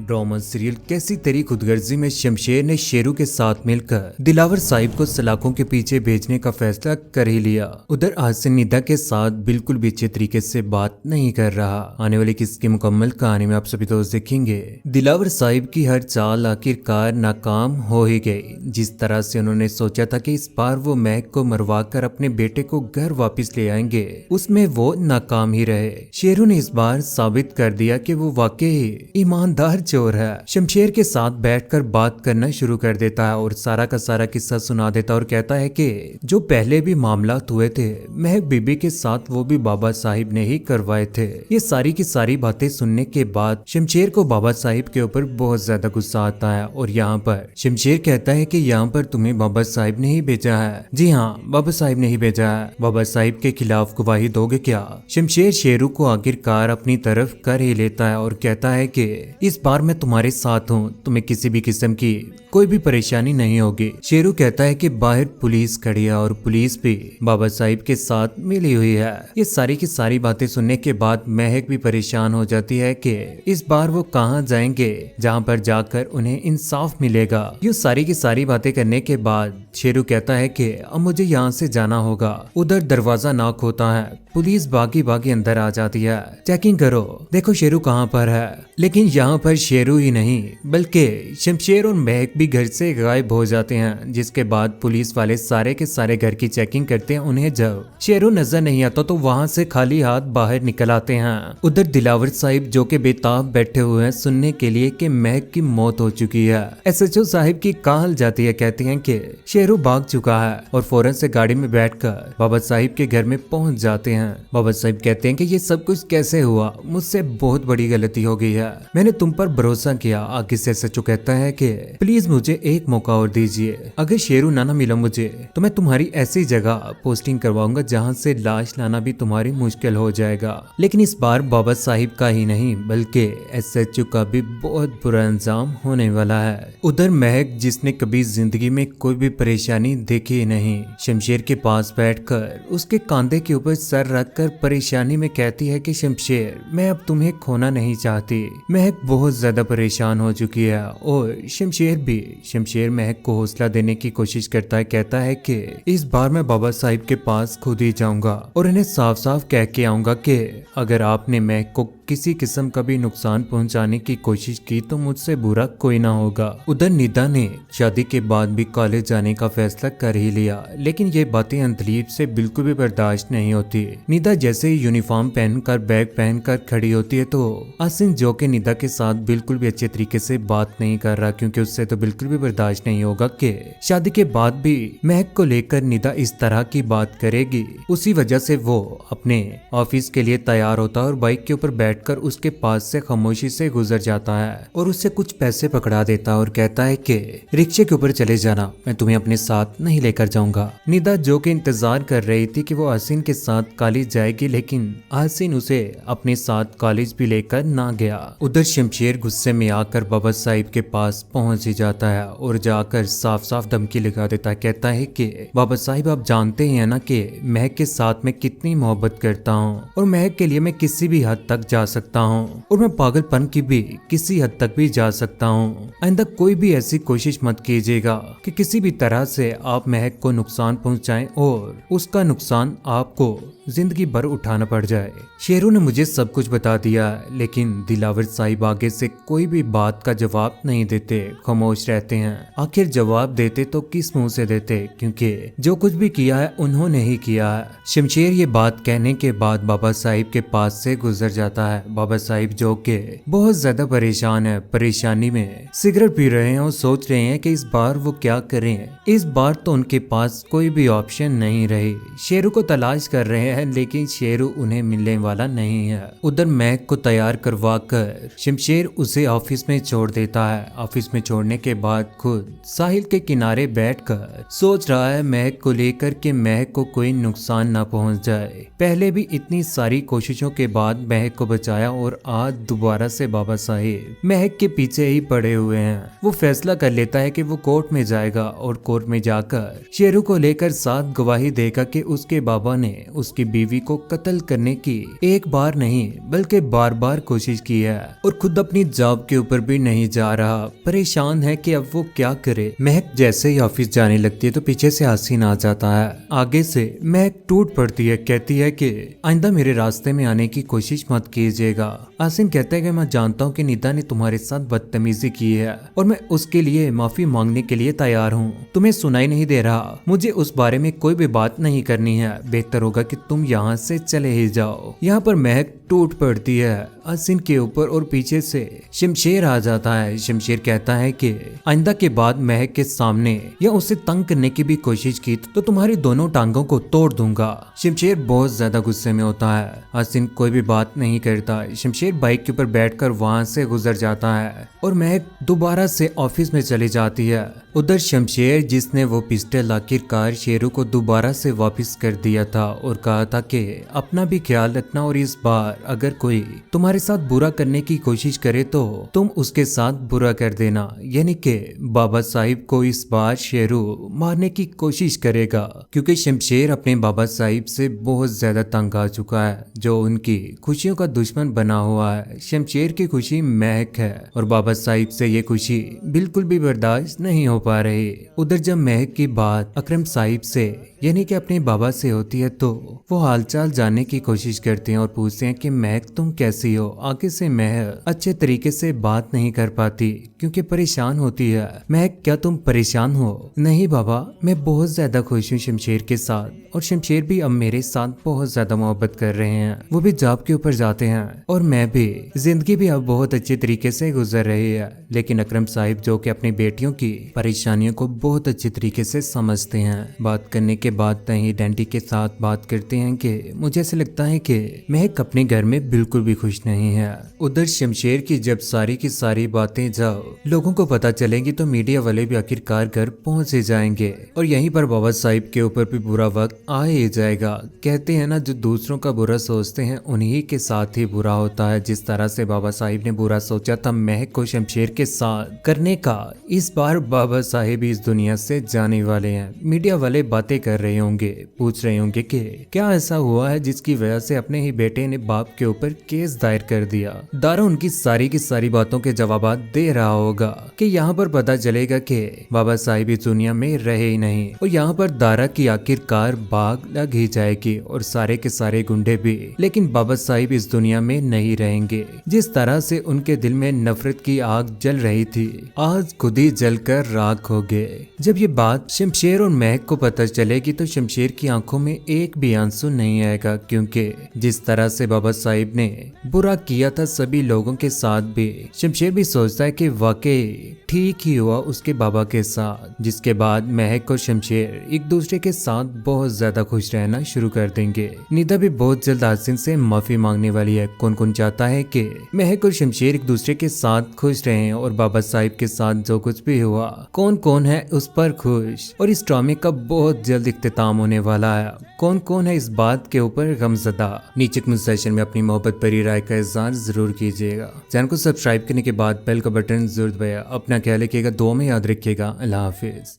Drama serial कैसी तेरी खुदगर्जी में शमशेर ने शेरू के साथ मिलकर दिलावर साहिब को सलाखों के पीछे भेजने का फैसला कर ही लिया। उधर आसिन निदा के साथ बिल्कुल भी अच्छे तरीके से बात नहीं कर रहा। आने वाली किसकी मुकम्मल कहानी में आप सभी दोस्त देखेंगे। दिलावर साहिब की हर चाल आखिरकार नाकाम हो ही गई। जिस तरह से उन्होंने सोचा था कि इस बार वो महक को मरवा कर अपने बेटे को घर वापिस ले आएंगे, उसमें वो नाकाम ही रहे। शेरू ने इस बार साबित कर दिया कि वो वाकई ईमानदार चोर है। शमशेर के साथ बैठकर बात करना शुरू कर देता है और सारा का सारा किस्सा सुना देता और कहता है कि जो पहले भी मामलात हुए थे महक बीबी के साथ वो भी बाबा साहिब ने ही करवाए थे। ये सारी की सारी बातें सुनने के बाद शमशेर को बाबा साहिब के ऊपर बहुत ज्यादा गुस्सा आता है और यहाँ पर शमशेर कहता है कि यहाँ पर तुम्हें बाबा साहिब ने ही भेजा है। जी हाँ, बाबा साहिब ने ही भेजा है। बाबा साहिब के खिलाफ गवाही दोगे क्या? शमशेर शेरू को आखिरकार अपनी तरफ कर ही लेता है और कहता है कि इस बार मैं तुम्हारे साथ हूँ, तुम्हें किसी भी किस्म की कोई भी परेशानी नहीं होगी। शेरू कहता है कि बाहर पुलिस खड़ी है और पुलिस भी बाबा साहिब के साथ मिली हुई है। ये सारी की सारी बातें सुनने के बाद महक भी परेशान हो जाती है कि इस बार वो कहाँ जाएंगे जहाँ पर जाकर उन्हें इंसाफ मिलेगा। ये सारी की सारी बातें करने के बाद शेरू कहता है कि अब मुझे यहाँ से जाना होगा। उधर दरवाजा नॉक होता है, पुलिस भागी भागी अंदर आ जाती है। चेकिंग करो, देखो शेरू कहाँ पर है। लेकिन यहाँ पर शेरू ही नहीं बल्कि शमशेर और महक भी घर से गायब हो जाते हैं। जिसके बाद पुलिस वाले सारे के सारे घर की चेकिंग करते हैं। उन्हें जब शेरू नजर नहीं आता तो वहाँ से खाली हाथ बाहर निकल आते हैं। उधर दिलावर साहिब जो के बेताब बैठे हुए हैं सुनने के लिए कि महक की मौत हो चुकी है। SHO साहिब की कॉल जाती है, कहती हैं कि शेरू भाग चुका है और फौरन से गाड़ी में बैठकर बाबा साहिब के घर में पहुंच जाते हैं। बाबा साहिब कहते हैं कि ये सब कुछ कैसे हुआ, मुझसे बहुत बड़ी गलती हो गई है, मैंने तुम पर भरोसा किया। आगे से SHO कहता है कि प्लीज मुझे एक मौका और दीजिए, अगर शेरू ना मिला मुझे तो मैं तुम्हारी ऐसी जगह पोस्टिंग करवाऊंगा जहाँ से लाश लाना भी तुम्हारी मुश्किल हो जाएगा। लेकिन इस बार बाबा साहिब का ही नहीं बल्कि SHO का भी बहुत बुरा अंजाम होने वाला है। उधर महक जिसने कभी जिंदगी में कोई भी परेशानी देखी नहीं, शमशेर के पास बैठकर उसके कांधे के ऊपर सर रखकर परेशानी में कहती है कि शमशेर मैं अब तुम्हें खोना नहीं चाहती। महक बहुत ज्यादा परेशान हो चुकी है और शमशेर महक को हौसला देने की कोशिश करता है। कहता है कि इस बार मैं बाबा साहिब के पास खुद ही जाऊंगा और इन्हें साफ साफ कह के आऊंगा कि अगर आपने महक को किसी किस्म का भी नुकसान पहुंचाने की कोशिश की तो मुझसे बुरा कोई ना होगा। उधर निदा ने शादी के बाद भी कॉलेज जाने का फैसला कर ही लिया, लेकिन ये बातें अंतलीब से बिल्कुल भी बर्दाश्त नहीं होती। निदा जैसे ही यूनिफॉर्म पहनकर बैग पहनकर खड़ी होती है तो आसिन जो के निदा के साथ बिल्कुल भी अच्छे तरीके से बात नहीं कर रहा, क्योंकि उससे तो बिल्कुल भी बर्दाश्त नहीं होगा कि शादी के बाद भी महक को लेकर निदा इस तरह की बात करेगी। उसी वजह से वो अपने ऑफिस के लिए तैयार होता है और बाइक के ऊपर बैठकर उसके पास से खामोशी से गुजर जाता है और उससे कुछ पैसे पकड़ा देता है और कहता है कि रिक्शे के ऊपर चले जाना, मैं तुम्हें अपने साथ नहीं लेकर जाऊंगा। निदा जो कि इंतजार कर रही थी कि वो आसिन के साथ कॉलेज जाएगी, लेकिन आसिन उसे अपने साथ कॉलेज भी लेकर ना गया। उधर शमशेर गुस्से में आकर बाबा साहिब के पास पहुंच ही जाता है और जाकर साफ साफ धमकी लगा देता है। कहता है कि बाबा साहिब आप जानते हैं ना कि महक के साथ मैं कितनी मोहब्बत करता हूँ और महक के लिए मैं किसी भी हद तक जा सकता हूँ और मैं पागलपन की भी किसी हद तक भी जा सकता हूँ। आइंदा कोई भी ऐसी कोशिश मत कीजिएगा कि किसी भी तरह से आप महक को नुकसान पहुँचाएं और उसका नुकसान आपको जिंदगी भर उठाना पड़ जाए। शेरू ने मुझे सब कुछ बता दिया, लेकिन दिलावर साहिब आगे से कोई भी बात का जवाब नहीं देते, खामोश रहते हैं। आखिर जवाब देते तो किस मुंह से देते, क्योंकि जो कुछ भी किया है उन्होंने ही किया है। शमशेर ये बात कहने के बाद बाबा साहिब के पास से गुजर जाता है। बाबा साहिब जो के बहुत ज्यादा परेशान है, परेशानी में सिगरेट पी रहे हैं और सोच रहे हैं कि इस बार वो क्या करें। इस बार तो उनके पास कोई भी ऑप्शन नहीं रही। शेरू को तलाश कर रहे हैं लेकिन शेरू उन्हें मिलने वाला नहीं है। उधर महक को तैयार करवा कर शमशेर उसे ऑफिस में छोड़ देता है। ऑफिस में छोड़ने के बाद खुद साहिल के किनारे बैठकर सोच रहा है महक को लेकर कि महक को कोई नुकसान ना पहुंच जाए। पहले भी इतनी सारी कोशिशों के बाद महक को बचाया और आज दोबारा से बाबा साहिब महक के पीछे ही पड़े हुए हैं। वो फैसला कर लेता है कि वो कोर्ट में जाएगा और कोर्ट में जाकर शेरू को लेकर साथ गवाही देगा कि उसके बाबा ने उसकी बीवी को कत्ल करने की एक बार नहीं बल्कि बार बार कोशिश की है और खुद अपनी जॉब के ऊपर भी नहीं जा रहा। परेशान है कि अब वो क्या करे। महक जैसे ही ऑफिस जाने लगती है तो पीछे से आसिन आ जाता है। आगे से महक टूट पड़ती है, कहती है कि आइंदा मेरे रास्ते में आने की कोशिश मत कीजिएगा। आसिन कहता है कि मैं जानता हूँ कि निदा ने तुम्हारे साथ बदतमीजी की है और मैं उसके लिए माफी मांगने के लिए तैयार हूँ। तुम्हें सुनाई नहीं दे रहा? मुझे उस बारे में कोई भी बात नहीं करनी है। बेहतर होगा कि तुम यहाँ से चले ही जाओ। यहाँ पर महक टूट पड़ती है आसिन के ऊपर और पीछे से शमशेर आ जाता है। शमशेर कहता है कि आइंदा के बाद महक के सामने या उसे तंग करने की भी कोशिश की तो तुम्हारी दोनों टांगों को तोड़ दूंगा। शमशेर बहुत ज्यादा गुस्से में होता है। आसिन कोई भी बात नहीं करता। शमशेर बाइक के ऊपर बैठकर वहां से गुजर जाता है और महक दोबारा से ऑफिस में चली जाती है। उधर शमशेर, जिसने वो पिस्टल आखिरकार शेरू को दोबारा से वापस कर दिया था और कहा था कि अपना भी ख्याल रखना और इस बार अगर कोई तुम्हारे साथ बुरा करने की कोशिश करे तो तुम उसके साथ बुरा कर देना। यानी कि बाबा साहिब को इस बार शेरू मारने की कोशिश करेगा, क्योंकि शमशेर अपने बाबा साहिब से बहुत ज्यादा तंग आ चुका है, जो उनकी खुशियों का दुश्मन बना हुआ है। शमशेर की खुशी महक है और बाबा साहिब से ये खुशी बिल्कुल भी बर्दाश्त नहीं हो पा रही। उधर जब महक की बात अकरम साहिब से यानी कि अपने बाबा से होती है तो वो हालचाल जानने की कोशिश करते हैं और पूछते हैं कि महक तुम कैसी हो। आगे से महक अच्छे तरीके से बात नहीं कर पाती क्योंकि परेशान होती है। महक, क्या तुम परेशान हो? नहीं बाबा, मैं बहुत ज्यादा खुश हूँ शमशेर के साथ और शमशेर भी अब मेरे साथ बहुत ज्यादा मोहब्बत कर रहे हैं। वो भी जॉब के ऊपर जाते हैं और मैं भी। जिंदगी भी अब बहुत अच्छे तरीके से गुजर रही है। लेकिन अकरम साहिब, जो कि अपनी बेटियों की परेशानियों को बहुत अच्छे तरीके से समझते हैं, बात करने के बाद तही डैंडी के साथ बात करते हैं कि मुझे ऐसा लगता है कि महक अपने घर में बिल्कुल भी खुश नहीं है। उधर शमशेर की जब सारी की सारी बातें जब लोगों को पता चलेंगी तो मीडिया वाले भी आखिरकार घर पहुंच ही जाएंगे और यहीं पर बाबा साहिब के ऊपर भी बुरा वक्त आ ही जाएगा। कहते हैं ना, जो दूसरों का बुरा सोचते हैं उन्हीं के साथ ही बुरा होता है। जिस तरह से बाबा साहिब ने बुरा सोचा था महक को शमशेर के साथ करने का, इस बार बाबा साहिब इस दुनिया से जाने वाले हैं। मीडिया वाले बातें कर रहे होंगे, पूछ रहे होंगे कि क्या ऐसा हुआ है जिसकी वजह से अपने ही बेटे ने बाप के ऊपर केस दायर कर दिया। दारा उनकी सारी की सारी बातों के जवाब दे रहा होगा कि यहाँ पर पता चलेगा कि बाबा साहिब इस दुनिया में रहे ही नहीं और यहाँ पर दारा की आखिरकार बाग लग ही जाएगी और सारे के सारे गुंडे भी। लेकिन बाबा साहिब इस दुनिया में नहीं रहेंगे। जिस तरह से उनके दिल में नफरत की आग जल रही थी, आज खुद ही जलकर राख हो गए। जब ये बात शमशेर और महक को पता चलेगी तो शमशेर की आंखों में एक भी आंसू नहीं आएगा, क्योंकि जिस तरह से बाबा साहिब ने बुरा किया था सभी लोगों के साथ भी, शमशेर भी सोचता है कि वाकई ठीक ही हुआ उसके बाबा के साथ। जिसके बाद महक और शमशेर एक दूसरे के साथ बहुत ज्यादा खुश रहना शुरू कर देंगे। निदा भी बहुत जल्द आसिन से माफी मांगने वाली है। कौन कौन चाहता है कि महक और शमशेर एक दूसरे के साथ खुश रहें और बाबा साहिब के साथ जो कुछ भी हुआ, कौन कौन है उस पर खुश? और इस ड्रामे का बहुत जल्द इख्तिताम होने वाला है। कौन कौन है इस बात के ऊपर गमज़दा? नीचे कमेंट सेक्शन में अपनी मोहब्बत भरी राय का इज़हार जरूर कीजिएगा। चैनल को सब्सक्राइब करने के बाद बेल का बटन जरूर दबाइए। अपना ख्याल रखिएगा, दुआ में याद रखिएगा। अल्लाह हाफिज।